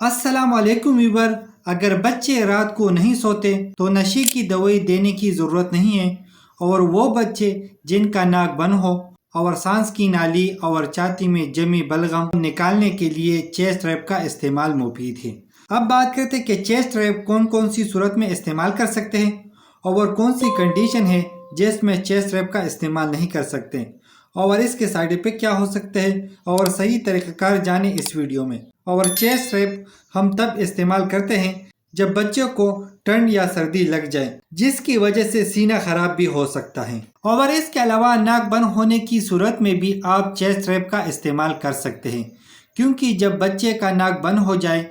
अस्सलाम वालेकुम व्यूवर। अगर बच्चे रात को नहीं सोते तो नशे की दवाई देने की ज़रूरत नहीं है। और वो बच्चे जिनका नाक बंद हो और सांस की नाली और छाती में जमी बलगम निकालने के लिए चेस्ट रैप का इस्तेमाल मुफीद है। अब बात करते हैं कि चेस्ट रैप कौन कौन सी सूरत में इस्तेमाल कर सकते हैं और कौन सी कंडीशन है जिसमें चेस्ट रैप का इस्तेमाल नहीं कर सकते और इसके साइड इफेक्ट क्या हो सकते हैं और सही तरीक़ाकार जाने इस वीडियो में। और चेस्ट रैप हम तब इस्तेमाल करते हैं जब बच्चों को ठंड या सर्दी लग जाए, जिसकी वजह से सीना खराब भी हो सकता है। और इसके अलावा नाक बंद होने की सूरत में भी आप चेस्ट रैप का इस्तेमाल कर सकते हैं, क्योंकि जब बच्चे का नाक बंद हो जाए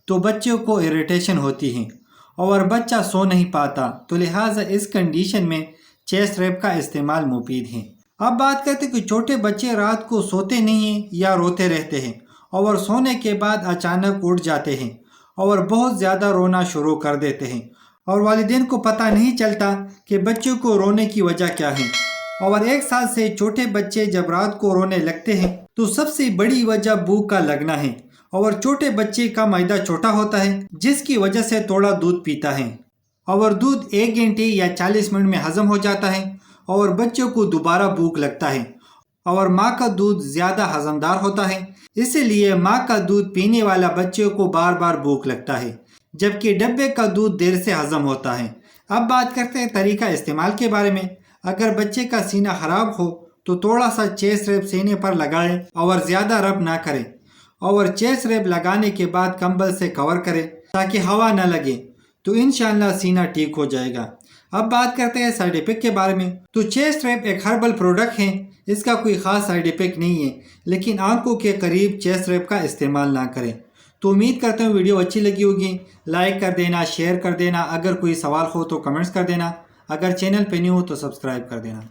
तो बच्चों को इरिटेशन होती है और बच्चा सो नहीं पाता, तो लिहाजा इस कंडीशन में चेस्ट रैप का इस्तेमाल मुफीद है। अब बात करते हैं कि छोटे बच्चे रात को सोते नहीं हैं या रोते रहते हैं और सोने के बाद अचानक उठ जाते हैं और बहुत ज़्यादा रोना शुरू कर देते हैं और वालिदैन को पता नहीं चलता कि बच्चों को रोने की वजह क्या है। और 1 साल से छोटे बच्चे जब रात को रोने लगते हैं तो सबसे बड़ी वजह भूख का लगना है और छोटे बच्चे का मैदा छोटा होता है, जिसकी वजह से थोड़ा दूध पीता है और दूध 1 घंटे या 40 मिनट में हजम हो जाता है और बच्चों को दोबारा भूख लगता है। और माँ का दूध ज़्यादा हजमदार होता है, इसीलिए माँ का दूध पीने वाला बच्चों को बार बार भूख लगता है, जबकि डब्बे का दूध देर से हजम होता है। अब बात करते हैं तरीका इस्तेमाल के बारे में। अगर बच्चे का सीना खराब हो तो थोड़ा सा चेस्ट रैप सीने पर लगाएं और ज़्यादा रब ना करें और चेस्ट रैप लगाने के बाद कंबल से कवर करें ताकि हवा न लगे, तो इंशाअल्लाह सीना ठीक हो जाएगा। अब बात करते हैं साइड इफेक्ट के बारे में। तो चेस्ट रैप एक हर्बल प्रोडक्ट है, इसका कोई ख़ास साइड इफेक्ट नहीं है, लेकिन आंखों के करीब चेस्ट रैप का इस्तेमाल ना करें। तो उम्मीद करता हूँ वीडियो अच्छी लगी होगी। लाइक कर देना, शेयर कर देना, अगर कोई सवाल हो तो कमेंट्स कर देना, अगर चैनल पे न्यू हो तो सब्सक्राइब कर देना।